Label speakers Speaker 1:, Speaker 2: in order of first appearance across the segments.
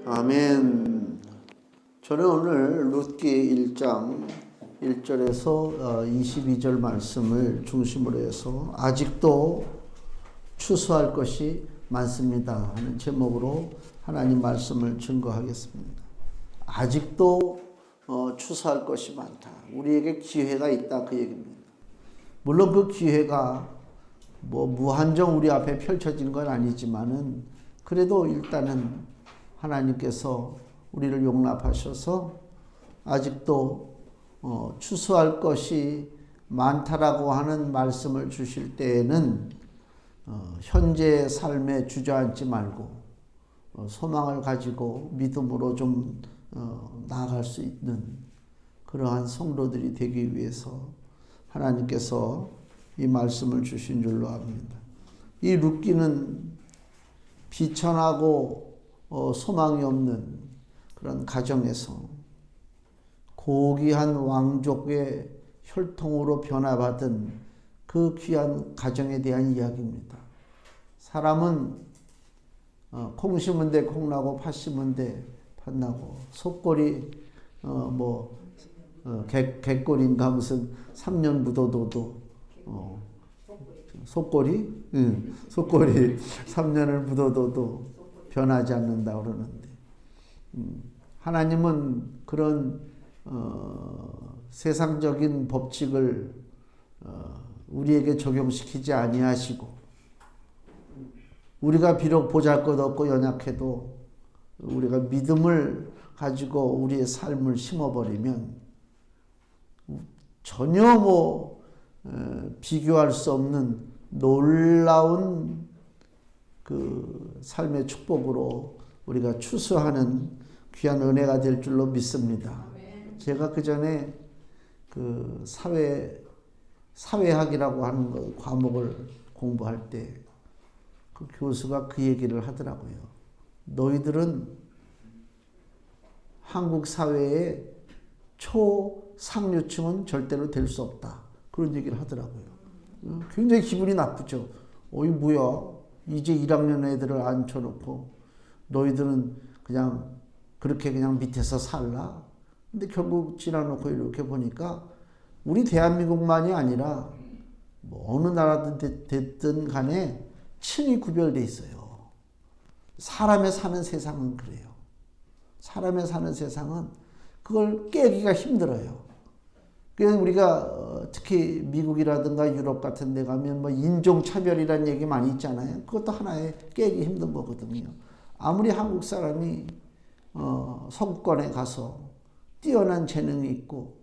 Speaker 1: 아멘. 저는 오늘 룻기 1장 1절에서 22절 말씀을 중심으로 해서 아직도 추수할 것이 많습니다 하는 제목으로 하나님 말씀을 증거하겠습니다. 아직도 추수할 것이 많다. 우리에게 기회가 있다, 그 얘기입니다. 물론 그 기회가 무한정 우리 앞에 펼쳐진 건 아니지만은 그래도 일단은 하나님께서 우리를 용납하셔서 아직도 추수할 것이 많다라고 하는 말씀을 주실 때에는 현재의 삶에 주저앉지 말고 소망을 가지고 믿음으로 좀 나아갈 수 있는 그러한 성도들이 되기 위해서 하나님께서 이 말씀을 주신 줄로 압니다. 이 룻기는 비천하고 소망이 없는 그런 가정에서 고귀한 왕족의 혈통으로 변화받은 그 귀한 가정에 대한 이야기입니다. 사람은 콩 심은 데 콩 나고 팥 심은 데 팥 나고 속골이 갯골인가 무슨 3년 묻어둬도 속골이? 응, 속골이 3년을 묻어둬도 변하지 않는다 그러는데 하나님은 그런 세상적인 법칙을 우리에게 적용시키지 아니하시고 우리가 비록 보잘것없고 연약해도 우리가 믿음을 가지고 우리의 삶을 심어버리면 전혀 비교할 수 없는 놀라운 그 삶의 축복으로 우리가 추수하는 귀한 은혜가 될 줄로 믿습니다. 제가 그 전에 그 사회학이라고 하는 과목을 공부할 때 그 교수가 그 얘기를 하더라고요. 너희들은 한국 사회의 초상류층은 절대로 될 수 없다. 그런 얘기를 하더라고요. 굉장히 기분이 나쁘죠. 이 뭐야? 이제 1학년 애들을 앉혀놓고 너희들은 그냥 그렇게 그냥 밑에서 살라? 근데 결국 지나놓고 이렇게 보니까 우리 대한민국만이 아니라 어느 나라든 됐든 간에 층이 구별돼 있어요. 사람의 사는 세상은 그래요. 사람의 사는 세상은 그걸 깨기가 힘들어요. 그래서 우리가 특히 미국이라든가 유럽 같은 데 가면 인종차별이라는 얘기 많이 있잖아요. 그것도 하나의 깨기 힘든 거거든요. 아무리 한국 사람이 서구권에 가서 뛰어난 재능이 있고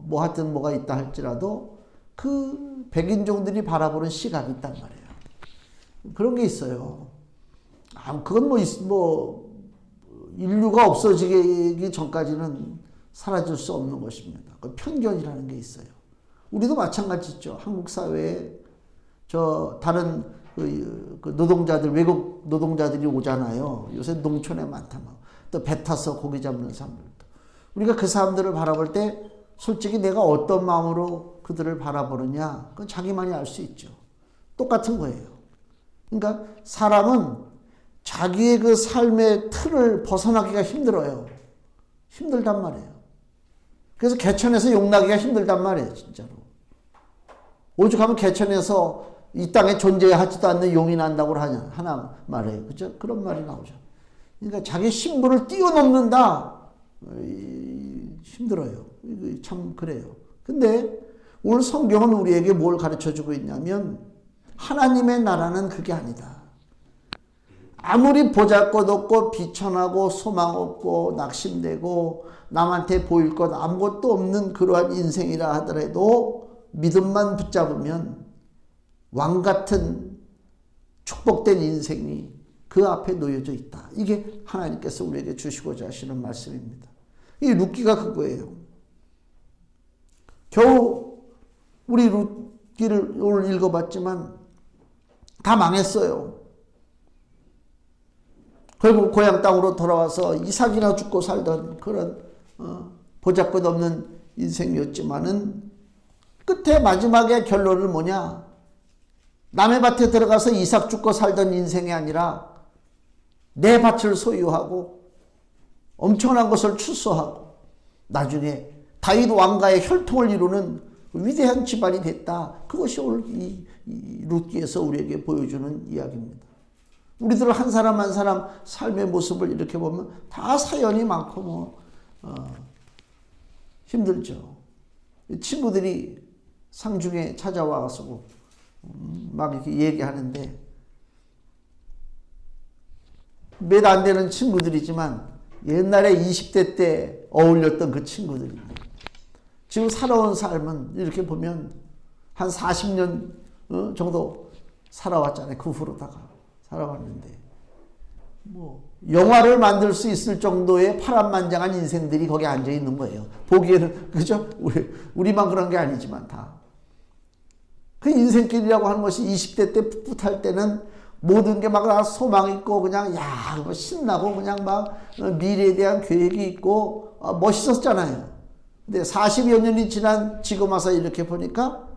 Speaker 1: 하여튼 뭐가 있다 할지라도 그 백인종들이 바라보는 시각이 있단 말이에요. 그런 게 있어요. 그건 인류가 없어지기 전까지는 사라질 수 없는 것입니다. 그 편견이라는 게 있어요. 우리도 마찬가지죠. 한국 사회에 다른 그 노동자들, 외국 노동자들이 오잖아요. 요새 농촌에 많다. 또 배 타서 고기 잡는 사람들도. 우리가 그 사람들을 바라볼 때 솔직히 내가 어떤 마음으로 그들을 바라보느냐, 그건 자기만이 알 수 있죠. 똑같은 거예요. 그러니까 사람은 자기의 그 삶의 틀을 벗어나기가 힘들어요. 힘들단 말이에요. 그래서 개천에서 용나기가 힘들단 말이에요, 진짜로. 오죽하면 개천에서 이 땅에 존재하지도 않는 용이 난다고 하나 말이에요. 그죠? 그런 말이 나오죠. 그러니까 자기 신분을 뛰어넘는다. 힘들어요. 참 그래요. 근데 오늘 성경은 우리에게 뭘 가르쳐 주고 있냐면 하나님의 나라는 그게 아니다. 아무리 보잘것없고 비천하고 소망 없고 낙심되고 남한테 보일 것 아무것도 없는 그러한 인생이라 하더라도 믿음만 붙잡으면 왕같은 축복된 인생이 그 앞에 놓여져 있다. 이게 하나님께서 우리에게 주시고자 하시는 말씀입니다. 이 룻기가 그거예요. 겨우 우리 룻기를 오늘 읽어봤지만 다 망했어요. 결국 고향 땅으로 돌아와서 이삭이나 죽고 살던 그런 보잘것없는 인생이었지만은 끝에 마지막에 결론은 뭐냐? 남의 밭에 들어가서 이삭 죽고 살던 인생이 아니라 내 밭을 소유하고 엄청난 것을 출소하고 나중에 다윗 왕가의 혈통을 이루는 위대한 집안이 됐다. 그것이 오늘 이 룻기에서 우리에게 보여주는 이야기입니다. 우리들 한 사람 한 사람 삶의 모습을 이렇게 보면 다 사연이 많고 힘들죠. 친구들이 상중에 찾아와서 막 이렇게 얘기하는데 몇 안 되는 친구들이지만 옛날에 20대 때 어울렸던 그 친구들입니다. 지금 살아온 삶은 이렇게 보면 한 40년 정도 살아왔잖아요. 그 후로다가 살아왔는데 뭐 영화를 만들 수 있을 정도의 파란만장한 인생들이 거기 앉아 있는 거예요. 보기에는 그죠? 우리만 그런 게 아니지만 다. 그 인생길이라고 하는 것이 20대 때 풋풋할 때는 모든 게 막 다 소망 있고 그냥 뭐 신나고 그냥 막 미래에 대한 계획이 있고 멋있었잖아요. 근데 40여 년이 지난 지금 와서 이렇게 보니까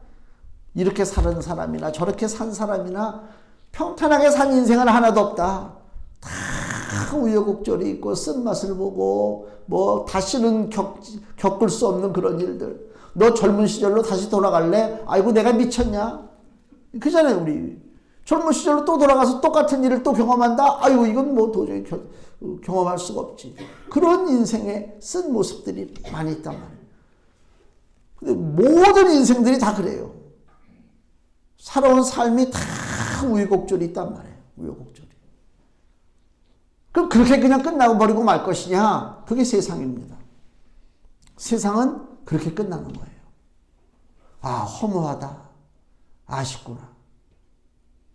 Speaker 1: 이렇게 사는 사람이나 저렇게 산 사람이나 평탄하게 산 인생은 하나도 없다. 다 우여곡절이 있고 쓴맛을 보고 뭐 다시는 겪을 수 없는 그런 일들. 너 젊은 시절로 다시 돌아갈래? 아이고 내가 미쳤냐? 그잖아요. 우리 젊은 시절로 또 돌아가서 똑같은 일을 또 경험한다? 아이고 이건 뭐 도저히 경험할 수가 없지. 그런 인생의 쓴 모습들이 많이 있단 말이에요. 근데 모든 인생들이 다 그래요. 살아온 삶이 다 우여곡절이 있단 말이에요. 우여곡절이. 그럼 그렇게 그냥 끝나고 버리고 말 것이냐? 그게 세상입니다. 세상은 그렇게 끝나는 거예요. 아, 허무하다. 아쉽구나.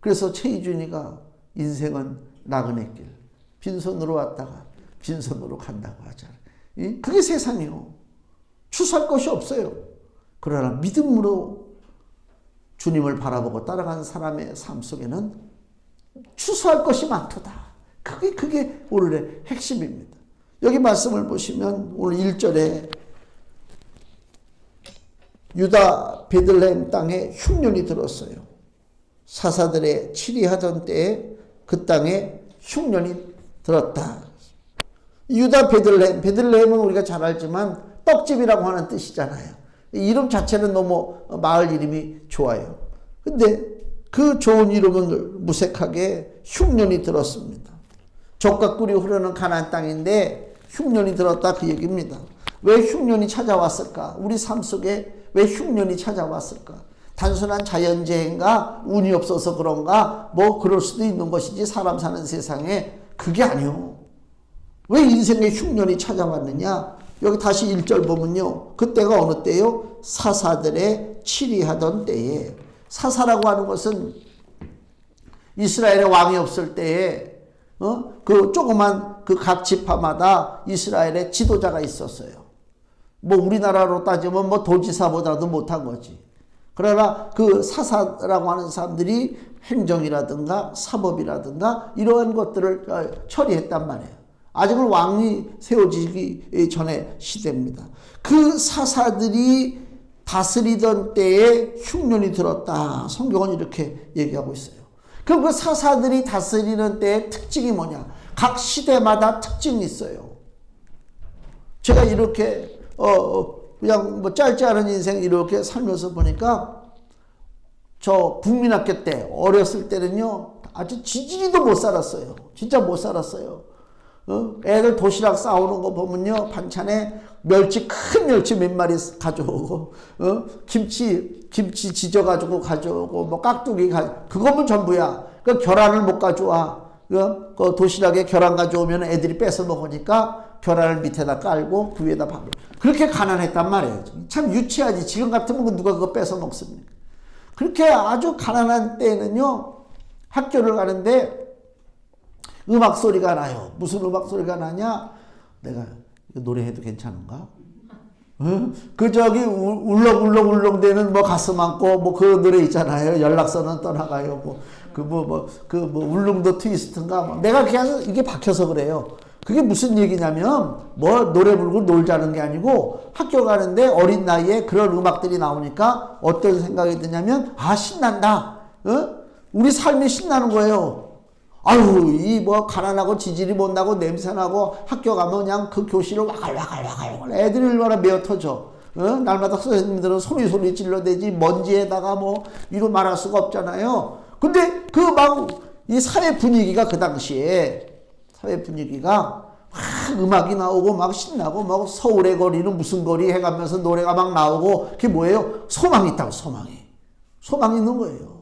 Speaker 1: 그래서 최희준이가 인생은 나그네 길. 빈손으로 왔다가 빈손으로 간다고 하잖아요. 그게 세상이요. 추수할 것이 없어요. 그러나 믿음으로 주님을 바라보고 따라간 사람의 삶 속에는 추수할 것이 많도다. 그게 오늘의 핵심입니다. 여기 말씀을 보시면 오늘 1절에 유다 베들레헴 땅에 흉년이 들었어요. 사사들의 치리하던 때에 그 땅에 흉년이 들었다. 유다 베들레헴은 우리가 잘 알지만 떡집이라고 하는 뜻이잖아요. 이름 자체는 너무 마을 이름이 좋아요. 근데 그 좋은 이름은 무색하게 흉년이 들었습니다. 젖과 꿀이 흐르는 가나안 땅인데 흉년이 들었다 그 얘기입니다. 왜 흉년이 찾아왔을까? 우리 삶 속에 왜 흉년이 찾아왔을까? 단순한 자연재해인가? 운이 없어서 그런가? 뭐 그럴 수도 있는 것이지 사람 사는 세상에 그게 아니요. 왜 인생에 흉년이 찾아왔느냐? 여기 다시 1절 보면요. 그때가 어느 때요? 사사들의 치리하던 때에. 사사라고 하는 것은 이스라엘의 왕이 없을 때에 그 조그만 그 각 지파마다 이스라엘의 지도자가 있었어요. 뭐 우리나라로 따지면 뭐 도지사보다도 못한 거지. 그러나 그 사사라고 하는 사람들이 행정이라든가 사법이라든가 이러한 것들을 처리했단 말이에요. 아직은 왕이 세워지기 전의 시대입니다. 그 사사들이 다스리던 때에 흉년이 들었다. 성경은 이렇게 얘기하고 있어요. 그럼 그 사사들이 다스리는 때의 특징이 뭐냐? 각 시대마다 특징이 있어요. 제가 이렇게 그냥 뭐 짧지 않은 인생 이렇게 살면서 보니까 저 국민학교 때 어렸을 때는요 아주 지지리도 못 살았어요. 진짜 못 살았어요. 애들 도시락 싸오는 거 보면요 반찬에 큰 멸치 몇 마리 가져오고 김치 지져가지고 가져오고 뭐 깍두기 그거면 전부야. 그 계란을 못 가져와. 그 도시락에 계란 가져오면 애들이 뺏어 먹으니까 계란을 밑에다 깔고 그 위에다 밥을. 그렇게 가난했단 말이에요. 참 유치하지. 지금 같으면 누가 그거 뺏어 먹습니까? 그렇게 아주 가난한 때에는요 학교를 가는데 음악 소리가 나요. 무슨 음악 소리가 나냐? 내가 노래해도 괜찮은가? 그 저기 울렁울렁 대는 뭐 가슴 안고 뭐 그 노래 있잖아요. 연락선은 떠나가요. 뭐 울릉도 트위스트인가? 뭐. 내가 그냥 이게 박혀서 그래요. 그게 무슨 얘기냐면 뭐 노래 부르고 놀자는 게 아니고 학교 가는데 어린 나이에 그런 음악들이 나오니까 어떤 생각이 드냐면 아 신난다. 우리 삶이 신나는 거예요. 아유, 이 뭐 가난하고 지질이 못나고 냄새나고 학교 가면 그냥 그 교실을 와갈와갈와갈 애들이 얼마나 메어 터져. 날마다 선생님들은 소리 질러대지 먼지에다가 뭐 이루 말할 수가 없잖아요. 근데 그 막 이 사회 분위기가 그 당시에 사회 분위기가 막 음악이 나오고 막 신나고 막 서울의 거리는 무슨 거리 해가면서 노래가 막 나오고 그게 뭐예요? 소망이 있다고. 소망이 있는 거예요.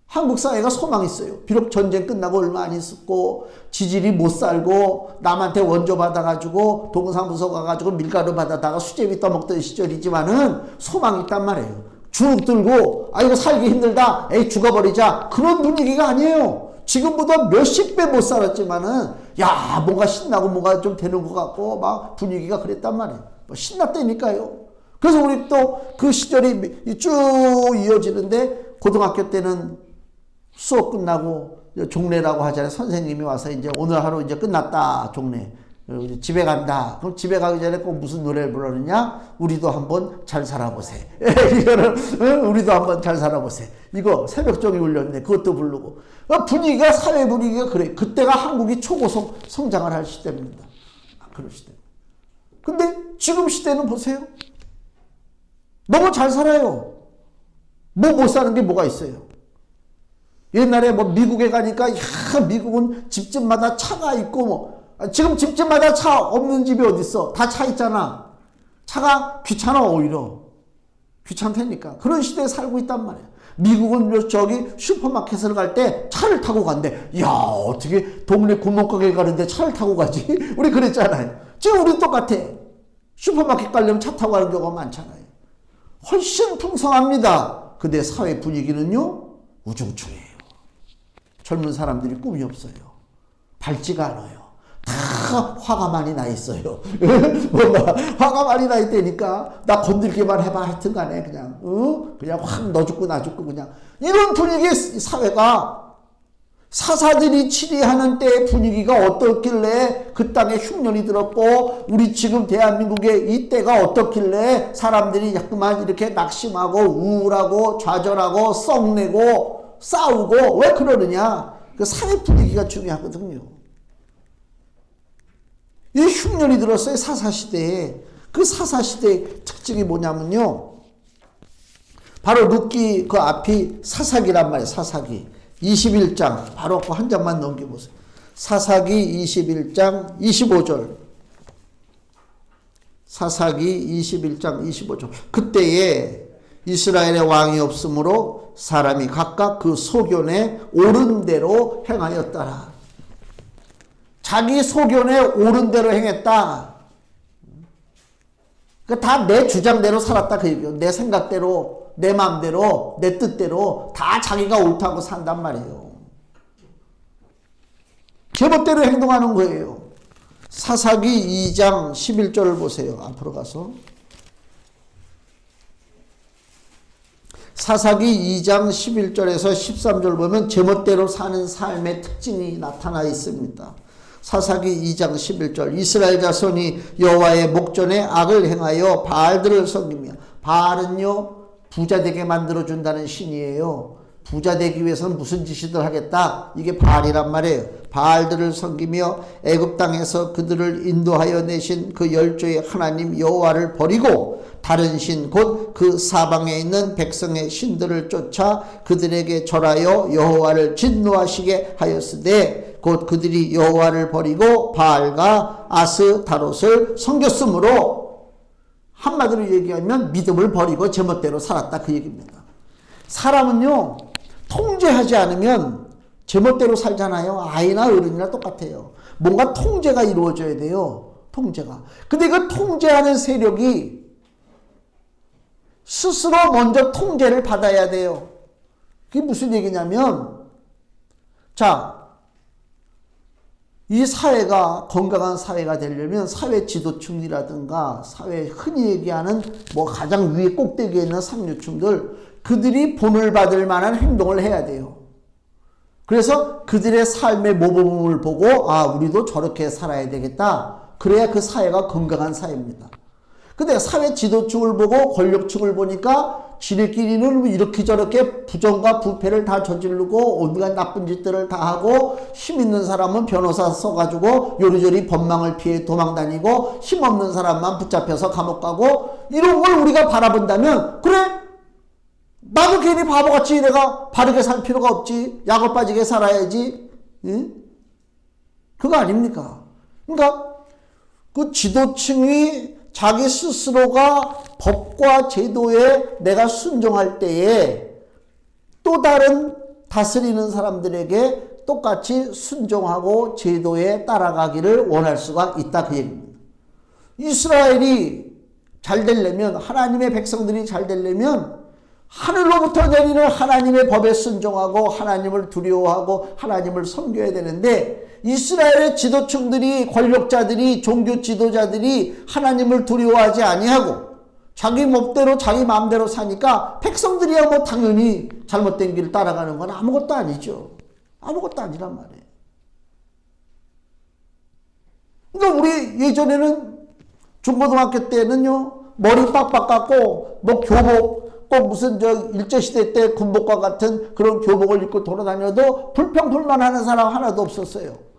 Speaker 1: 한국 사회가 소망이 있어요. 비록 전쟁 끝나고 얼마 안 있었고 지질이 못 살고 남한테 원조 받아가지고 동사무소 가가지고 밀가루 받아다가 수제비 떠먹던 시절이지만은 소망이 있단 말이에요. 주눅 들고 아이고 살기 힘들다 에이 죽어버리자 그런 분위기가 아니에요. 지금보다 몇십 배 못 살았지만은 야 뭔가 신나고 뭔가 좀 되는 것 같고 막 분위기가 그랬단 말이에요. 뭐 신났다니까요. 그래서 우리 또 그 시절이 쭉 이어지는데 고등학교 때는 수업 끝나고 종례라고 하잖아요. 선생님이 와서 이제 오늘 하루 이제 끝났다 종례. 집에 간다. 그럼 집에 가기 전에 꼭 무슨 노래를 부르느냐? 우리도 한번 잘 살아보세. 이거는 우리도 한번 잘 살아보세. 이거 새벽종이 울렸네. 그것도 부르고. 분위기가 사회 분위기가 그래. 그때가 한국이 초고속 성장을 할 시대입니다. 그런 시대. 근데 지금 시대는 보세요. 너무 잘 살아요. 뭐 못 사는 게 뭐가 있어요? 옛날에 뭐 미국에 가니까 야 미국은 집집마다 차가 있고 뭐 지금 집집마다 차 없는 집이 어딨어? 다 차 있잖아. 차가 귀찮아 오히려. 귀찮다니까. 그런 시대에 살고 있단 말이야. 미국은 저기 슈퍼마켓을 갈 때 차를 타고 간대. 야 어떻게 동네 구멍가게 가는데 차를 타고 가지? 우리 그랬잖아요. 지금 우리 똑같아. 슈퍼마켓 가려면 차 타고 가는 경우가 많잖아요. 훨씬 풍성합니다. 근데 사회 분위기는요 우중충해요. 젊은 사람들이 꿈이 없어요. 밝지가 않아요. 다 화가 많이 나 있어요. 뭔가 화가 많이 나 있다니까 나 건들기만 해봐 하여튼 간에 그냥 그냥 확 너 죽고 나 죽고 그냥 이런 분위기의 사회가 사사들이 치리하는 때의 분위기가 어떻길래 그 땅에 흉년이 들었고 우리 지금 대한민국의 이 때가 어떻길래 사람들이 자꾸만 이렇게 낙심하고 우울하고 좌절하고 썩내고 싸우고 왜 그러느냐? 그 사회 분위기가 중요하거든요. 이 흉년이 들었어요. 사사시대에. 그 사사시대의 특징이 뭐냐면요. 바로 룻기 그 앞이 사사기란 말이에요. 사사기. 21장. 바로 그 한 장만 넘겨보세요. 사사기 21장 25절. 사사기 21장 25절. 그때에 이스라엘의 왕이 없으므로 사람이 각각 그 소견에 옳은 대로 행하였더라. 자기 소견에 옳은 대로 행했다. 다 내 주장대로 살았다 그 얘기예요. 내 생각대로, 내 마음대로, 내 뜻대로 다 자기가 옳다고 산단 말이에요. 제멋대로 행동하는 거예요. 사사기 2장 11절을 보세요. 앞으로 가서. 사사기 2장 11절에서 13절 보면 제멋대로 사는 삶의 특징이 나타나 있습니다. 사사기 2장 11절 이스라엘 자손이 여호와의 목전에 악을 행하여 바알들을 섬기며 바알은요 부자 되게 만들어준다는 신이에요. 부자 되기 위해서는 무슨 짓을 하겠다? 이게 바알이란 말이에요. 바알들을 섬기며 애굽 땅에서 그들을 인도하여 내신 그 열조의 하나님 여호와를 버리고 다른 신 곧 그 사방에 있는 백성의 신들을 쫓아 그들에게 절하여 여호와를 진노하시게 하였으되 곧 그들이 여호와를 버리고 바알과 아스타롯을 섬겼으므로 한마디로 얘기하면 믿음을 버리고 제멋대로 살았다 그 얘기입니다. 사람은요 통제하지 않으면 제멋대로 살잖아요. 아이나 어른이나 똑같아요. 뭔가 통제가 이루어져야 돼요. 통제가. 근데 그 통제하는 세력이 스스로 먼저 통제를 받아야 돼요. 그게 무슨 얘기냐면 자, 이 사회가 건강한 사회가 되려면 사회 지도층이라든가 사회 흔히 얘기하는 뭐 가장 위에 꼭대기에 있는 상류층들 그들이 본을 받을 만한 행동을 해야 돼요. 그래서 그들의 삶의 모범을 보고 아 우리도 저렇게 살아야 되겠다. 그래야 그 사회가 건강한 사회입니다. 근데 사회 지도층을 보고 권력층을 보니까 지네끼리는 이렇게 저렇게 부정과 부패를 다 저지르고 온갖 나쁜 짓들을 다 하고, 힘 있는 사람은 변호사 써가지고 요리조리 법망을 피해 도망다니고, 힘없는 사람만 붙잡혀서 감옥 가고, 이런 걸 우리가 바라본다면, 그래, 나도 괜히 바보같이 내가 바르게 살 필요가 없지. 약을 빠지게 살아야지. 응? 그거 아닙니까? 그러니까 그 지도층이 자기 스스로가 법과 제도에 내가 순종할 때에 또 다른 다스리는 사람들에게 똑같이 순종하고 제도에 따라가기를 원할 수가 있다, 그 얘기입니다. 이스라엘이 잘 되려면, 하나님의 백성들이 잘 되려면 하늘로부터 내리는 하나님의 법에 순종하고 하나님을 두려워하고 하나님을 섬겨야 되는데, 이스라엘의 지도층들이, 권력자들이, 종교 지도자들이 하나님을 두려워하지 아니하고 자기 멋대로 자기 마음대로 사니까 백성들이야 뭐 당연히 잘못된 길을 따라가는 건 아무것도 아니죠. 아무것도 아니란 말이에요. 그러니까 우리 예전에는 중고등학교 때는요, 머리 빡빡 깎고 뭐 교복 꼭 무슨 일제시대 때 군복과 같은 그런 교복을 입고 돌아다녀도 불평불만하는 사람 하나도 없었어요.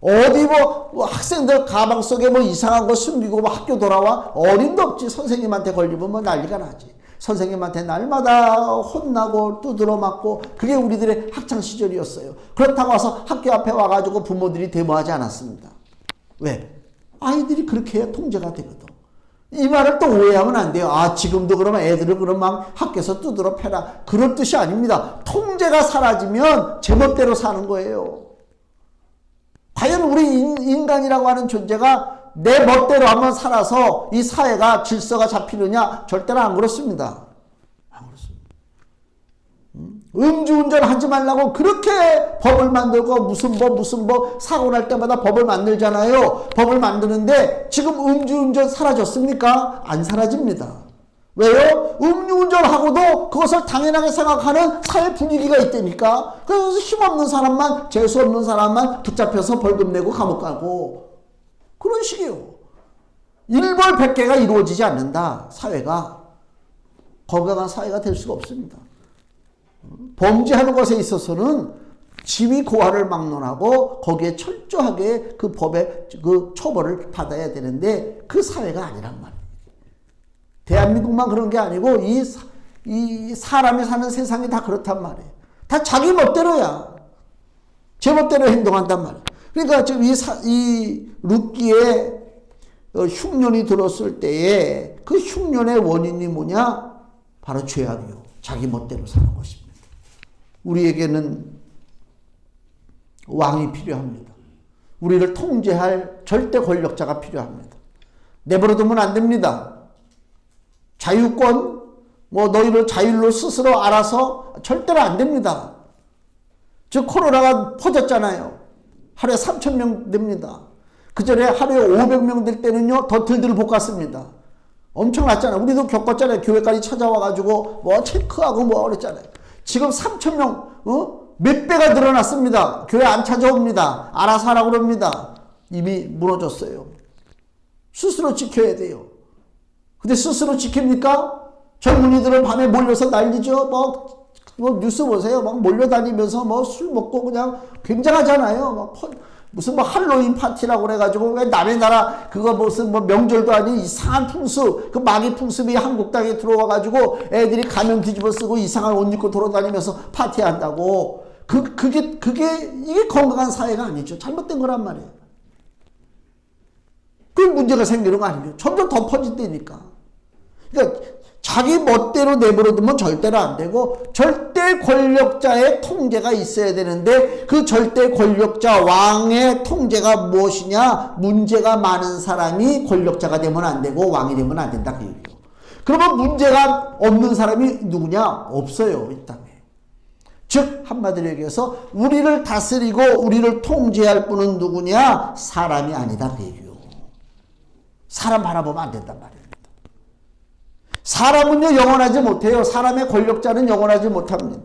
Speaker 1: 어디 뭐 학생들 가방 속에 뭐 이상한 거 숨기고 뭐 학교 돌아와? 어림도 없지. 선생님한테 걸리면 뭐 난리가 나지. 선생님한테 날마다 혼나고 두드러 맞고, 그게 우리들의 학창시절이었어요. 그렇다고 와서 학교 앞에 와가지고 부모들이 데모하지 않았습니다. 왜? 아이들이 그렇게 해야 통제가 되거든. 이 말을 또 오해하면 안 돼요. 아, 지금도 그러면 애들을 그럼 막 학교에서 두드러 패라. 그럴 뜻이 아닙니다. 통제가 사라지면 제멋대로 사는 거예요. 과연 우리 인간이라고 하는 존재가 내 멋대로 한번 살아서 이 사회가 질서가 잡히느냐? 절대로 안 그렇습니다. 안 그렇습니다. 음주운전 하지 말라고 그렇게 법을 만들고 무슨 법 사고 날 때마다 법을 만들잖아요. 법을 만드는데 지금 음주운전 사라졌습니까? 안 사라집니다. 왜요? 음주운전하고도 그것을 당연하게 생각하는 사회 분위기가 있다니까. 그래서 힘없는 사람만, 재수없는 사람만 붙잡혀서 벌금 내고 감옥 가고 그런 식이에요. 일벌백계가 이루어지지 않는다. 사회가 건강한 사회가 될 수가 없습니다. 범죄하는 것에 있어서는 지위 고하를 막론하고 거기에 철저하게 그 법의 그 처벌을 받아야 되는데 그 사회가 아니란 말이에요. 대한민국만 그런 게 아니고 이 사람이 사는 세상이 다 그렇단 말이에요. 다 자기 멋대로야. 제 멋대로 행동한단 말이에요. 그러니까 지금 이 룻기에 흉년이 들었을 때에 그 흉년의 원인이 뭐냐? 바로 죄악이요. 자기 멋대로 사는 것입니다. 우리에게는 왕이 필요합니다. 우리를 통제할 절대 권력자가 필요합니다. 내버려두면 안 됩니다. 자유권, 뭐 너희를 자율로 스스로 알아서 절대로 안 됩니다. 즉 코로나가 퍼졌잖아요. 하루에 3,000명 됩니다. 그 전에 하루에 500명 될 때는요 더 들들 볶았습니다. 엄청났잖아요. 우리도 겪었잖아요. 교회까지 찾아와가지고 뭐 체크하고 뭐 그랬잖아요. 지금 3,000명 몇 배가 늘어났습니다. 교회 안 찾아옵니다. 알아서 하라고 그럽니다. 이미 무너졌어요. 스스로 지켜야 돼요. 근데 스스로 지킵니까? 젊은이들은 밤에 몰려서 난리죠. 뭐 뉴스 보세요. 막 몰려다니면서 뭐 술 먹고 그냥 굉장하잖아요. 막 무슨 뭐 할로윈 파티라고 그래가지고 왜 남의 나라 그거 무슨 뭐 명절도 아닌 이상한 풍습, 그 마귀 풍습이 한국 땅에 들어와가지고 애들이 가면 뒤집어 쓰고 이상한 옷 입고 돌아다니면서 파티한다고. 이게 건강한 사회가 아니죠. 잘못된 거란 말이에요. 그 문제가 생기는 거 아니에요. 점점 더 퍼진다니까. 그러니까 자기 멋대로 내버려두면 절대로 안 되고 절대 권력자의 통제가 있어야 되는데 그 절대 권력자 왕의 통제가 무엇이냐? 문제가 많은 사람이 권력자가 되면 안 되고 왕이 되면 안 된다 그 얘기예요. 그러면 문제가 없는 사람이 누구냐? 없어요 이 땅에. 즉 한마디로 얘기해서 우리를 다스리고 우리를 통제할 분은 누구냐? 사람이 아니다 그 얘기예요. 사람 바라보면 안 된단 말이에요. 사람은요 영원하지 못해요. 사람의 권력자는 영원하지 못합니다.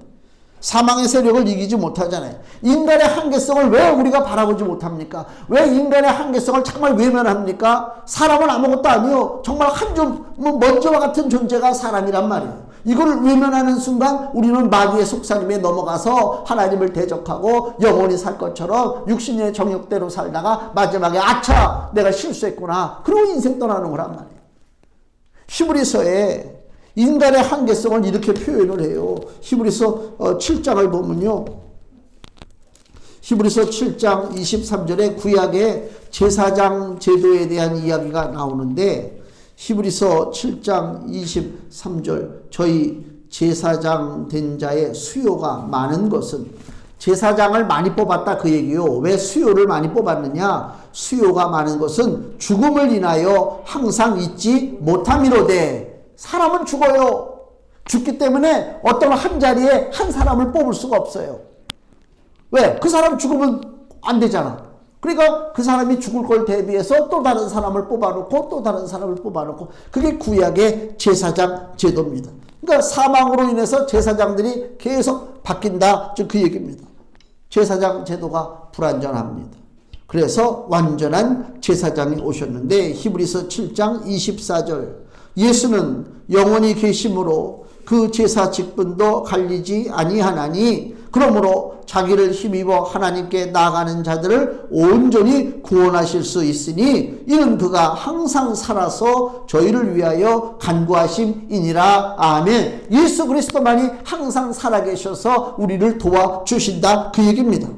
Speaker 1: 사망의 세력을 이기지 못하잖아요. 인간의 한계성을 왜 우리가 바라보지 못합니까? 왜 인간의 한계성을 정말 외면합니까? 사람은 아무것도 아니요. 정말 먼저와 같은 존재가 사람이란 말이에요. 이걸 외면하는 순간 우리는 마귀의 속삭임에 넘어가서 하나님을 대적하고 영원히 살 것처럼 육신의 정욕대로 살다가 마지막에 아차 내가 실수했구나 그러고 인생 떠나는 거란 말이에요. 히브리서에 인간의 한계성을 이렇게 표현을 해요. 히브리서 7장을 보면요. 히브리서 7장 23절에 구약의 제사장 제도에 대한 이야기가 나오는데 히브리서 7장 23절 저희 제사장 된 자의 수요가 많은 것은 제사장을 많이 뽑았다 그 얘기요. 왜 수요를 많이 뽑았느냐? 수요가 많은 것은 죽음을 인하여 항상 잊지 못함이로되 사람은 죽어요. 죽기 때문에 어떤 한 자리에 한 사람을 뽑을 수가 없어요. 왜? 그 사람 죽으면 안 되잖아. 그러니까 그 사람이 죽을 걸 대비해서 또 다른 사람을 뽑아놓고 또 다른 사람을 뽑아놓고 그게 구약의 제사장 제도입니다. 그러니까 사망으로 인해서 제사장들이 계속 바뀐다. 그 얘기입니다. 제사장 제도가 불완전합니다. 그래서 완전한 제사장이 오셨는데 히브리서 7장 24절 예수는 영원히 계심으로 그 제사 직분도 갈리지 아니하나니 그러므로 자기를 힘입어 하나님께 나아가는 자들을 온전히 구원하실 수 있으니 이는 그가 항상 살아서 저희를 위하여 간구하심이니라. 아멘. 예수 그리스도만이 항상 살아계셔서 우리를 도와주신다 그 얘기입니다.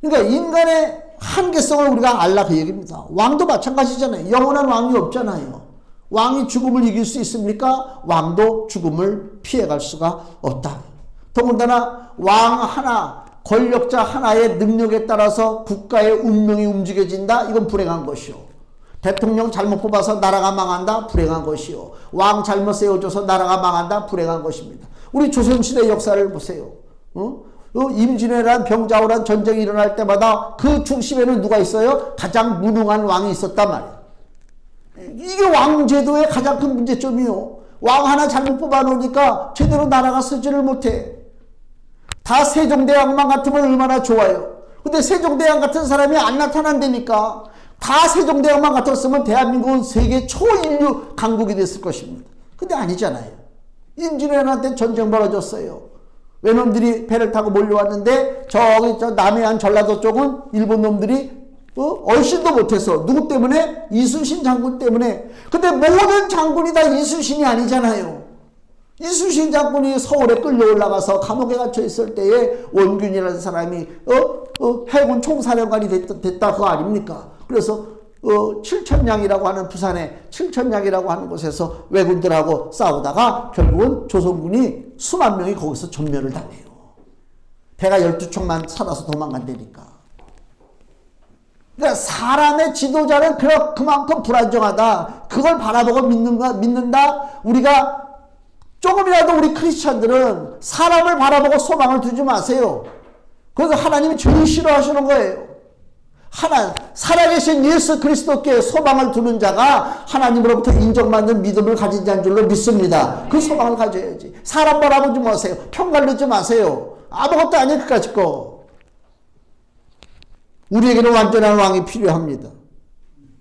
Speaker 1: 그러니까 인간의 한계성을 우리가 알라 그 얘기입니다. 왕도 마찬가지잖아요. 영원한 왕이 없잖아요. 왕이 죽음을 이길 수 있습니까? 왕도 죽음을 피해갈 수가 없다. 더군다나 왕 하나, 권력자 하나의 능력에 따라서 국가의 운명이 움직여진다? 이건 불행한 것이요. 대통령 잘못 뽑아서 나라가 망한다? 불행한 것이요. 왕 잘못 세워줘서 나라가 망한다? 불행한 것입니다. 우리 조선시대 역사를 보세요. 임진왜란 병자호란 전쟁이 일어날 때마다 그 중심에는 누가 있어요? 가장 무능한 왕이 있었단 말이에요. 이게 왕제도의 가장 큰 문제점이요. 왕 하나 잘못 뽑아놓으니까 제대로 나라가 쓰지를 못해. 다 세종대왕만 같으면 얼마나 좋아요. 근데 세종대왕 같은 사람이 안 나타난다니까. 다 세종대왕만 같았으면 대한민국은 세계 초인류 강국이 됐을 것입니다. 근데 아니잖아요. 임진왜란 때 전쟁 벌어졌어요. 외놈들이 배를 타고 몰려왔는데 저기 저 남해안 전라도 쪽은 일본 놈들이 얼씬도 못해서 누구 때문에? 이순신 장군 때문에. 근데 모든 장군이 다 이순신이 아니잖아요. 이순신 장군이 서울에 끌려 올라가서 감옥에 갇혀 있을 때에 원균이라는 사람이 해군 총사령관이 됐다 그거 아닙니까? 그래서 칠천량이라고 하는 부산에 칠천량이라고 하는 곳에서 왜군들하고 싸우다가 결국은 조선군이 수만 명이 거기서 전멸을 당해요. 배가 12척만 살아서 도망간다니까. 그러니까 사람의 지도자는 그만큼 불안정하다. 그걸 바라보고 믿는다. 우리가 조금이라도 우리 크리스찬들은 사람을 바라보고 소망을 두지 마세요. 그래서 하나님이 제일 싫어하시는 거예요. 살아계신 예수 그리스도께 소망을 두는 자가 하나님으로부터 인정받는 믿음을 가진 자인 줄로 믿습니다. 그 소망을 가져야지. 사람 바라보지 마세요. 평갈르지 마세요. 아무것도 아닐 것 같고. 우리에게는 완전한 왕이 필요합니다.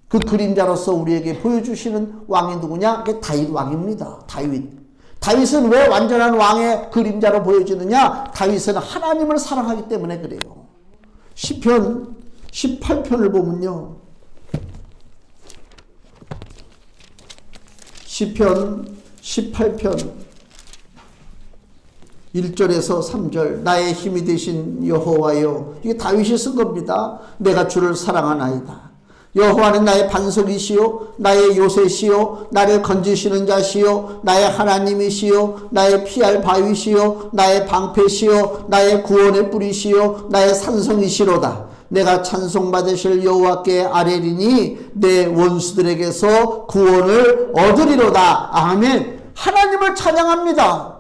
Speaker 1: 그 그림자로서 우리에게 보여주시는 왕이 누구냐? 그게 다윗 왕입니다. 다윗은 왜 완전한 왕의 그림자로 보여지느냐? 다윗은 하나님을 사랑하기 때문에 그래요. 시편 18편을 보면요. 시편 18편 1절에서 3절 나의 힘이 되신 여호와여. 이게 다윗이 쓴 겁니다. 내가 주를 사랑하나이다. 여호와는 나의 반석이시요 나의 요새시요 나를 건지시는 자시요 나의 하나님이시요 나의 피할 바위시요 나의 방패시요 나의 구원의 뿌리시요 나의 산성이시로다. 내가 찬송받으실 여호와께 아뢰리니 내 원수들에게서 구원을 얻으리로다. 아멘. 하나님을 찬양합니다.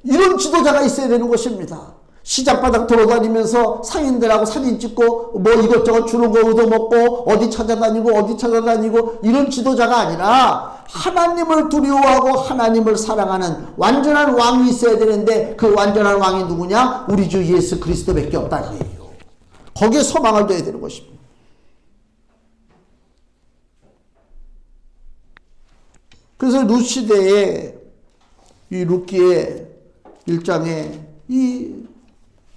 Speaker 1: 이런 지도자가 있어야 되는 것입니다. 시장바닥 돌아다니면서 상인들하고 사진 찍고 뭐 이것저것 주는 거 얻어먹고 어디 찾아다니고 이런 지도자가 아니라 하나님을 두려워하고 하나님을 사랑하는 완전한 왕이 있어야 되는데 그 완전한 왕이 누구냐? 우리 주 예수 그리스도밖에 없다 이거예요. 거기에 소망을 둬야 되는 것입니다. 그래서 룻 시대에 이 룻기의 1장에 이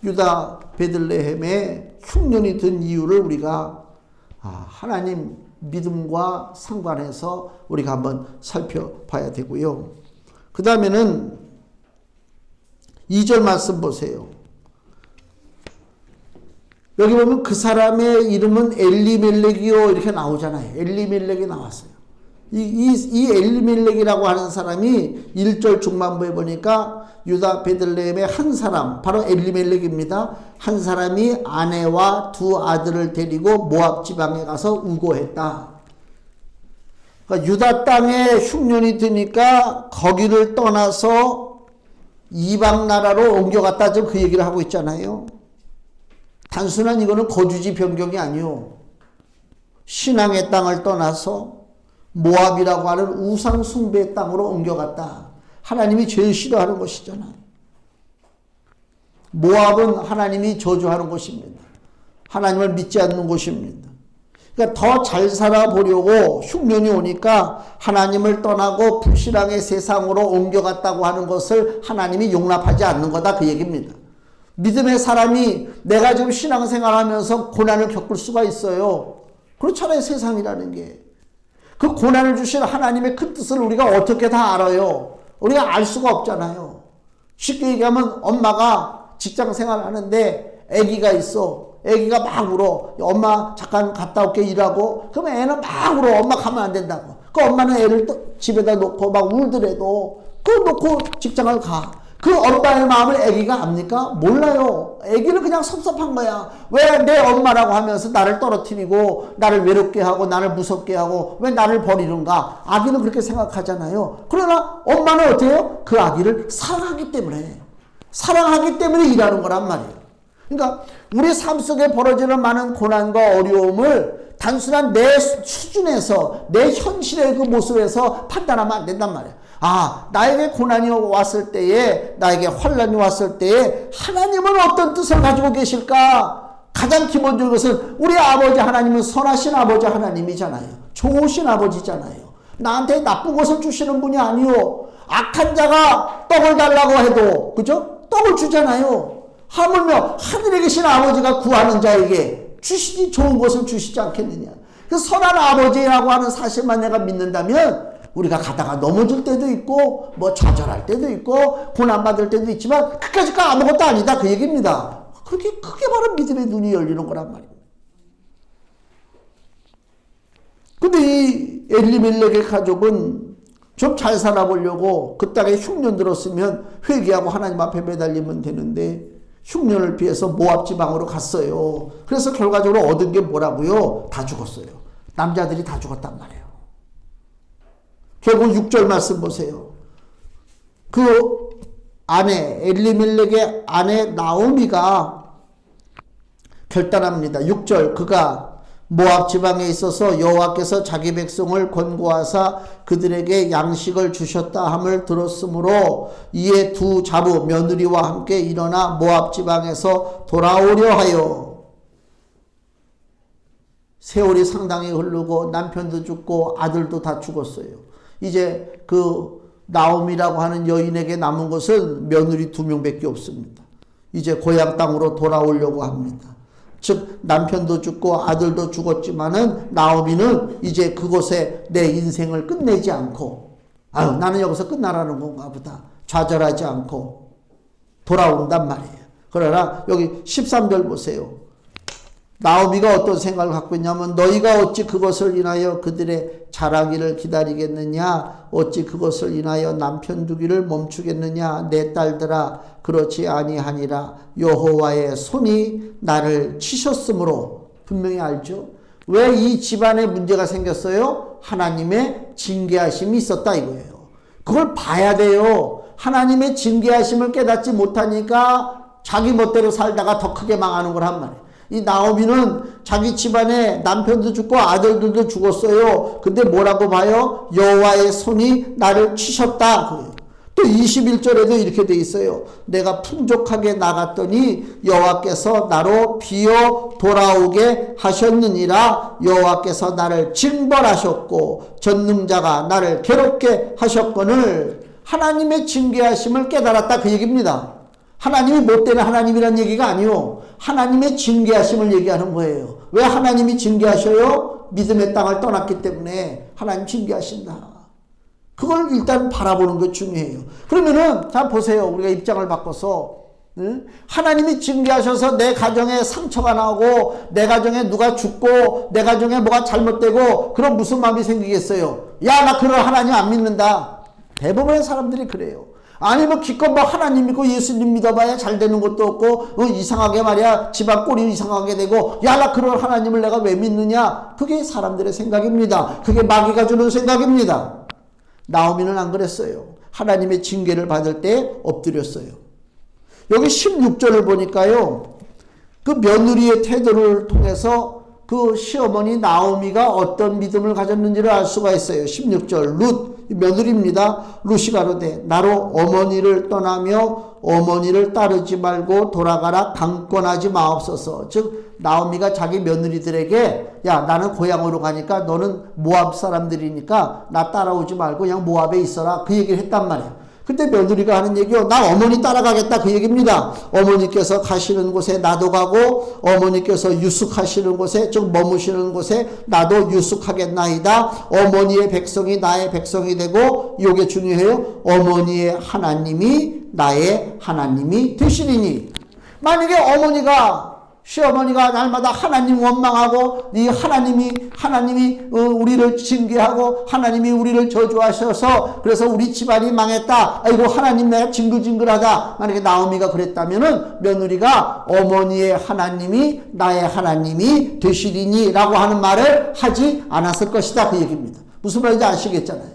Speaker 1: 유다 베들레헴에 흉년이 든 이유를 우리가 하나님 믿음과 상관해서 우리가 한번 살펴봐야 되고요. 그 다음에는 2절 말씀 보세요. 여기 보면 그 사람의 이름은 엘리멜렉이요 이렇게 나오잖아요. 엘리멜렉이 나왔어요. 이 엘리멜렉이라고 하는 사람이 1절 중반부에 보니까 유다 베들레헴의 한 사람, 바로 엘리멜렉입니다. 한 사람이 아내와 두 아들을 데리고 모압 지방에 가서 우거했다. 그러니까 유다 땅에 흉년이 드니까 거기를 떠나서 이방 나라로 옮겨갔다 지금 그 얘기를 하고 있잖아요. 단순한 이거는 거주지 변경이 아니요. 신앙의 땅을 떠나서 모압이라고 하는 우상 숭배의 땅으로 옮겨갔다. 하나님이 제일 싫어하는 것이잖아요. 모압은 하나님이 저주하는 곳입니다. 하나님을 믿지 않는 곳입니다. 그러니까 더 잘 살아보려고 흉년이 오니까 하나님을 떠나고 불신앙의 세상으로 옮겨갔다고 하는 것을 하나님이 용납하지 않는 거다 그 얘기입니다. 믿음의 사람이 내가 지금 신앙생활하면서 고난을 겪을 수가 있어요. 그렇잖아요. 세상이라는 게. 그 고난을 주신 하나님의 큰 뜻을 우리가 어떻게 다 알아요? 우리가 알 수가 없잖아요. 쉽게 얘기하면 엄마가 직장 생활하는데 아기가 있어. 아기가 막 울어. 엄마 잠깐 갔다 올게 일하고. 그러면 애는 막 울어. 엄마 가면 안 된다고. 그 엄마는 애를 또 집에다 놓고 막 울더라도 그거 놓고 직장을 가. 그 엄마의 마음을 아기가 압니까? 몰라요. 아기는 그냥 섭섭한 거야. 왜 내 엄마라고 하면서 나를 떨어뜨리고 나를 외롭게 하고 나를 무섭게 하고 왜 나를 버리는가? 아기는 그렇게 생각하잖아요. 그러나 엄마는 어때요? 그 아기를 사랑하기 때문에 일하는 거란 말이에요. 그러니까 우리 삶 속에 벌어지는 많은 고난과 어려움을 단순한 내 수준에서 내 현실의 그 모습에서 판단하면 안 된단 말이에요. 나에게 고난이 왔을 때에, 나에게 환난이 왔을 때에 하나님은 어떤 뜻을 가지고 계실까? 가장 기본적인 것은 우리 아버지 하나님은 선하신 아버지 하나님이잖아요. 좋으신 아버지잖아요. 나한테 나쁜 것을 주시는 분이 아니요. 악한 자가 떡을 달라고 해도, 그죠? 떡을 주잖아요. 하물며 하늘에 계신 아버지가 구하는 자에게 주시지 좋은 것을 주시지 않겠느냐. 그 선한 아버지라고 하는 사실만 내가 믿는다면 우리가 가다가 넘어질 때도 있고 뭐 좌절할 때도 있고 고난받을 때도 있지만 그까짓가 아무것도 아니다 그 얘기입니다. 그게 바로 믿음의 눈이 열리는 거란 말입니다. 근데 이 엘리멜렉의 가족은 좀 잘 살아보려고 그 땅에 흉년 들었으면 회개하고 하나님 앞에 매달리면 되는데 흉년을 피해서 모압 지방으로 갔어요. 그래서 결과적으로 얻은 게 뭐라고요? 다 죽었어요. 남자들이 다 죽었단 말이에요. 결국 6절 말씀 보세요. 그 아내 엘리멜렉의 아내 나오미가 결단합니다. 6절 그가 모압 지방에 있어서 여호와께서 자기 백성을 권고하사 그들에게 양식을 주셨다 함을 들었으므로 이에 두 자부 며느리와 함께 일어나 모압 지방에서 돌아오려 하여. 세월이 상당히 흐르고 남편도 죽고 아들도 다 죽었어요. 이제 그 나옴이라고 하는 여인에게 남은 것은 며느리 2명밖에 없습니다. 이제 고향 땅으로 돌아오려고 합니다. 즉 남편도 죽고 아들도 죽었지만은 나오미는 이제 그곳에 내 인생을 끝내지 않고 나는 여기서 끝나라는 건가 보다 좌절하지 않고 돌아온단 말이에요. 그러나 여기 13절 보세요. 나오미가 어떤 생각을 갖고 있냐면 너희가 어찌 그것을 인하여 그들의 자라기를 기다리겠느냐? 어찌 그것을 인하여 남편 두기를 멈추겠느냐? 내 딸들아 그렇지 아니하니라. 여호와의 손이 나를 치셨으므로. 분명히 알죠? 왜 이 집안에 문제가 생겼어요? 하나님의 징계하심이 있었다 이거예요. 그걸 봐야 돼요. 하나님의 징계하심을 깨닫지 못하니까 자기 멋대로 살다가 더 크게 망하는 거란 말이에요. 이 나오미는 자기 집안에 남편도 죽고 아들들도 죽었어요. 근데 뭐라고 봐요? 여호와의 손이 나를 치셨다. 그래요. 또 21절에도 이렇게 돼 있어요. 내가 풍족하게 나갔더니 여호와께서 나로 비어 돌아오게 하셨느니라. 여호와께서 나를 징벌하셨고 전능자가 나를 괴롭게 하셨거늘. 하나님의 징계하심을 깨달았다 그 얘기입니다. 하나님이 못되는 하나님이란 얘기가 아니요. 하나님의 징계하심을 얘기하는 거예요. 왜 하나님이 징계하셔요? 믿음의 땅을 떠났기 때문에 하나님 징계하신다. 그걸 일단 바라보는 게 중요해요. 그러면은 자 보세요. 우리가 입장을 바꿔서 하나님이 징계하셔서 내 가정에 상처가 나오고 내 가정에 누가 죽고 내 가정에 뭐가 잘못되고 그럼 무슨 마음이 생기겠어요? 야, 나 그런 하나님 안 믿는다. 대부분의 사람들이 그래요. 아니 뭐 기껏 뭐 하나님 믿고 예수님 믿어봐야 잘 되는 것도 없고 이상하게 말이야 집안 꼴이 이상하게 되고 야, 나 그런 하나님을 내가 왜 믿느냐. 그게 사람들의 생각입니다. 그게 마귀가 주는 생각입니다. 나오미는 안 그랬어요. 하나님의 징계를 받을 때 엎드렸어요. 여기 16절을 보니까요. 그 며느리의 태도를 통해서 그 시어머니 나오미가 어떤 믿음을 가졌는지를 알 수가 있어요. 16절 룻 며느리입니다. 룻이 가로되 나로 어머니를 떠나며 어머니를 따르지 말고 돌아가라 강권하지 마옵소서. 즉 나오미가 자기 며느리들에게 야, 나는 고향으로 가니까 너는 모압 사람들이니까 나 따라오지 말고 그냥 모압에 있어라. 그 얘기를 했단 말이에요. 근데 며느리가 하는 얘기요. 나 어머니 따라가겠다 그 얘기입니다. 어머니께서 가시는 곳에 나도 가고 어머니께서 유숙하시는 곳에 즉 머무시는 곳에 나도 유숙하겠나이다. 어머니의 백성이 나의 백성이 되고 이게 중요해요. 어머니의 하나님이 나의 하나님이 되시리니. 만약에 어머니가 시어머니가 날마다 하나님 원망하고 이 하나님이 우리를 징계하고 하나님이 우리를 저주하셔서 그래서 우리 집안이 망했다. 아이고 하나님 내가 징글징글하다. 만약에 나오미가 그랬다면은 며느리가 어머니의 하나님이 나의 하나님이 되시리니 라고 하는 말을 하지 않았을 것이다. 그 얘기입니다. 무슨 말인지 아시겠잖아요.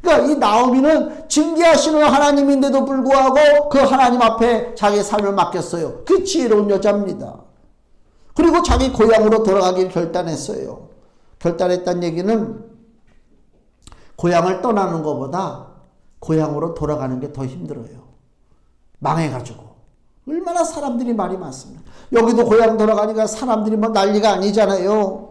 Speaker 1: 그러니까 이 나오미는 징계하시는 하나님인데도 불구하고 그 하나님 앞에 자기의 삶을 맡겼어요. 그 지혜로운 여자입니다. 그리고 자기 고향으로 돌아가기를 결단했어요. 결단했다는 얘기는 고향을 떠나는 것보다 고향으로 돌아가는 게 더 힘들어요. 망해가지고. 얼마나 사람들이 말이 많습니다. 여기도 고향 돌아가니까 사람들이 뭐 난리가 아니잖아요.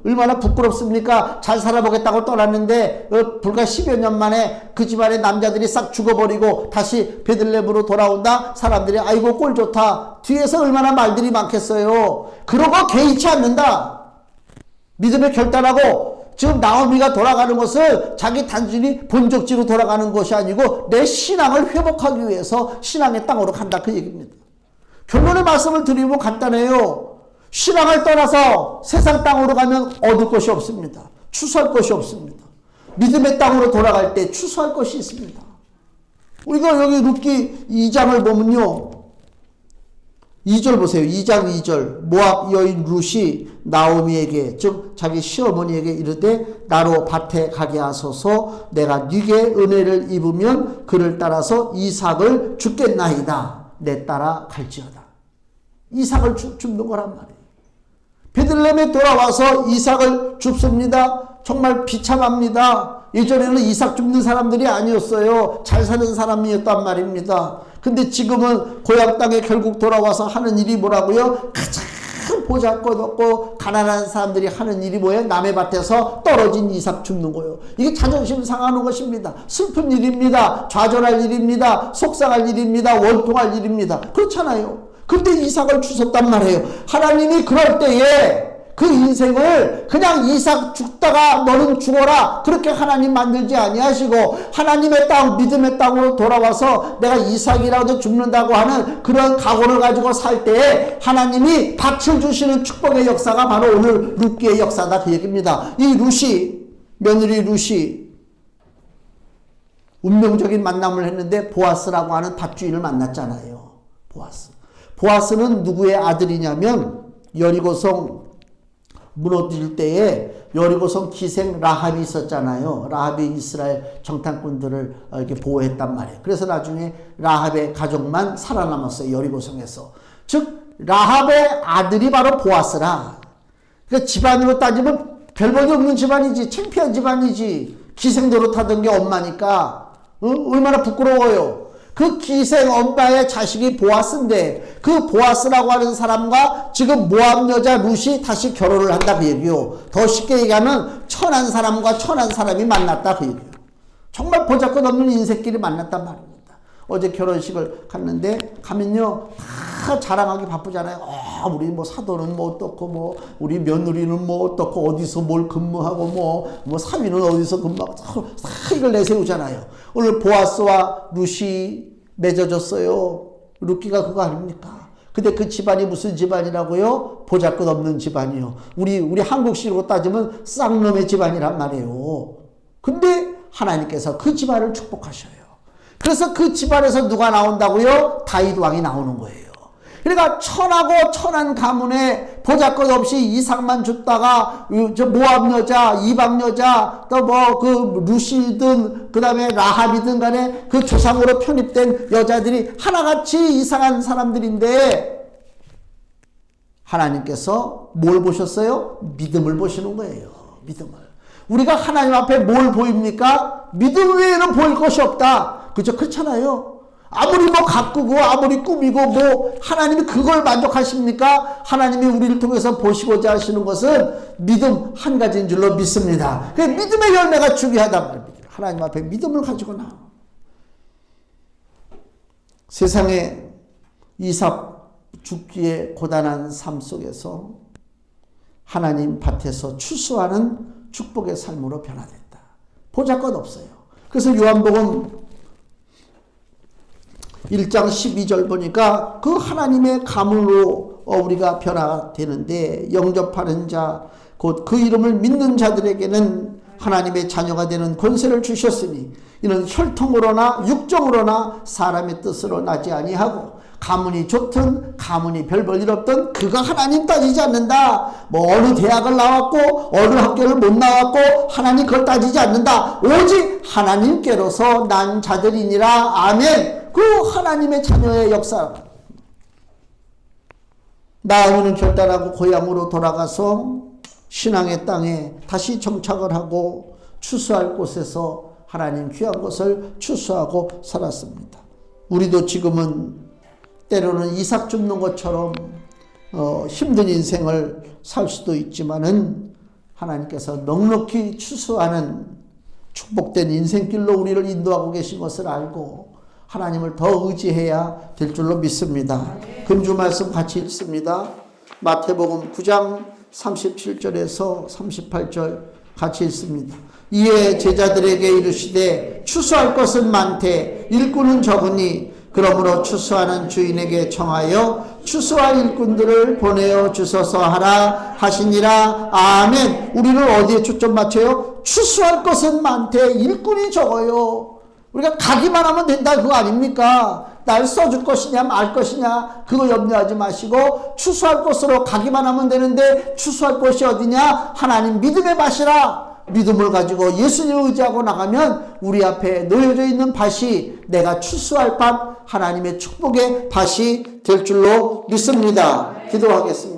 Speaker 1: 얼마나 부끄럽습니까? 잘 살아보겠다고 떠났는데 불과 10여 년 만에 그 집안의 남자들이 싹 죽어버리고 다시 베들레헴으로 돌아온다. 사람들이 아이고 꼴 좋다. 뒤에서 얼마나 말들이 많겠어요. 그러고 개의치 않는다. 믿음에 결단하고 지금 나오미가 돌아가는 것은 자기 단순히 본적지로 돌아가는 것이 아니고 내 신앙을 회복하기 위해서 신앙의 땅으로 간다 그 얘기입니다. 결론의 말씀을 드리면 간단해요. 신앙을 떠나서 세상 땅으로 가면 얻을 것이 없습니다. 추수할 것이 없습니다. 믿음의 땅으로 돌아갈 때 추수할 것이 있습니다. 우리가 여기 룻기 2장을 보면요. 2절 보세요. 2장 2절 모압 여인 룻이 나오미에게 즉 자기 시어머니에게 이르되 나로 밭에 가게 하소서. 내가 네게 은혜를 입으면 그를 따라서 이삭을 줍겠나이다. 내 따라 갈지어다. 이삭을 줍는 거란 말이에요. 베들레헴에 돌아와서 이삭을 줍습니다. 정말 비참합니다. 예전에는 이삭 줍는 사람들이 아니었어요. 잘 사는 사람이었단 말입니다. 근데 지금은 고향 땅에 결국 돌아와서 하는 일이 뭐라고요? 가장 보잘것없고 가난한 사람들이 하는 일이 뭐예요? 남의 밭에서 떨어진 이삭 줍는 거예요. 이게 자존심 상하는 것입니다. 슬픈 일입니다. 좌절할 일입니다. 속상할 일입니다. 원통할 일입니다. 그렇잖아요. 근데 이삭을 주셨단 말이에요. 하나님이 그럴 때에 그 인생을 그냥 이삭 죽다가 너는 죽어라 그렇게 하나님 만들지 아니하시고 하나님의 땅 믿음의 땅으로 돌아와서 내가 이삭이라도 죽는다고 하는 그런 각오를 가지고 살 때에 하나님이 밭을 주시는 축복의 역사가 바로 오늘 룻기의 역사다 그 얘기입니다. 이 룻이 며느리 룻이 운명적인 만남을 했는데 보아스라고 하는 밭주인을 만났잖아요. 보아스는 누구의 아들이냐면 여리고성 무너질 때에 여리고성 기생 라합이 있었잖아요. 라합이 이스라엘 정탐꾼들을 이렇게 보호했단 말이에요. 그래서 나중에 라합의 가족만 살아남았어요. 여리고성에서. 즉 라합의 아들이 바로 보아스라. 그러니까 집안으로 따지면 별볼이 없는 집안이지. 창피한 집안이지. 기생도로 타던 게 엄마니까 얼마나 부끄러워요. 그 기생 엄마의 자식이 보아스인데 그 보아스라고 하는 사람과 지금 모압 여자 룻이 다시 결혼을 한다 그 얘기요. 더 쉽게 얘기하면 천한 사람과 천한 사람이 만났다 그 얘기요. 정말 보잘것없는 인생끼리 만났단 말입니다. 어제 결혼식을 갔는데 가면요 다 자랑하기 바쁘잖아요. 우리 뭐 사돈은 뭐 어떻고 뭐 우리 며느리는 뭐 어떻고 어디서 뭘 근무하고 뭐 사위는 어디서 근무하고 다 이걸 내세우잖아요. 오늘 보아스와 룻이 맺어졌어요. 룻기가 그거 아닙니까? 근데 그 집안이 무슨 집안이라고요? 보잘것없는 집안이요. 우리 한국식으로 따지면 쌍놈의 집안이란 말이에요. 근데 하나님께서 그 집안을 축복하셔요. 그래서 그 집안에서 누가 나온다고요? 다윗 왕이 나오는 거예요. 그러니까 천하고 천한 가문에 보잘것없이 이삭만 줬다가 저 모압 여자, 이방 여자, 또 뭐 그 룻이든 그 다음에 라합이든 간에 그 조상으로 편입된 여자들이 하나같이 이상한 사람들인데 하나님께서 뭘 보셨어요? 믿음을 보시는 거예요. 믿음을. 우리가 하나님 앞에 뭘 보입니까? 믿음 외에는 보일 것이 없다. 그죠? 그렇잖아요. 아무리 뭐 가꾸고 아무리 꾸미고 뭐 하나님이 그걸 만족하십니까? 하나님이 우리를 통해서 보시고자 하시는 것은 믿음 한 가지인 줄로 믿습니다. 그 믿음의 열매가 중요하단 말입니다. 하나님 앞에 믿음을 가지고 나와. 세상에 이삭 죽기에 고단한 삶 속에서 하나님 밭에서 추수하는 축복의 삶으로 변화됐다. 보잘것 없어요. 그래서 요한복음 1장 12절 보니까 그 하나님의 가문으로 우리가 변화되는데 영접하는 자 곧 그 이름을 믿는 자들에게는 하나님의 자녀가 되는 권세를 주셨으니 이는 혈통으로나 육정으로나 사람의 뜻으로 나지 아니하고 가문이 좋든 가문이 별 볼일 없든 그가 하나님 따지지 않는다. 뭐 어느 대학을 나왔고 어느 학교를 못 나왔고 하나님 그걸 따지지 않는다. 오직 하나님께로서 난 자들이니라. 아멘. 그 하나님의 자녀의 역사. 나아미는 결단하고 고향으로 돌아가서 신앙의 땅에 다시 정착을 하고 추수할 곳에서 하나님 귀한 것을 추수하고 살았습니다. 우리도 지금은 때로는 이삭 줍는 것처럼 힘든 인생을 살 수도 있지만은 하나님께서 넉넉히 추수하는 축복된 인생길로 우리를 인도하고 계신 것을 알고 하나님을 더 의지해야 될 줄로 믿습니다. 금주 말씀 같이 읽습니다. 마태복음 9장 37절에서 38절 같이 읽습니다. 이에 제자들에게 이르시되 추수할 것은 많되 일꾼은 적으니 그러므로 추수하는 주인에게 청하여 추수할 일꾼들을 보내어 주소서 하라 하시니라. 아멘. 우리는 어디에 초점 맞춰요? 추수할 것은 많되 일꾼이 적어요. 우리가 가기만 하면 된다 그거 아닙니까? 날 써줄 것이냐 말 것이냐 그거 염려하지 마시고 추수할 것으로 가기만 하면 되는데 추수할 것이 어디냐? 하나님 믿음의 밭이라. 믿음을 가지고 예수님을 의지하고 나가면 우리 앞에 놓여져 있는 밭이 내가 추수할 밭 하나님의 축복의 밭이 될 줄로 믿습니다. 기도하겠습니다.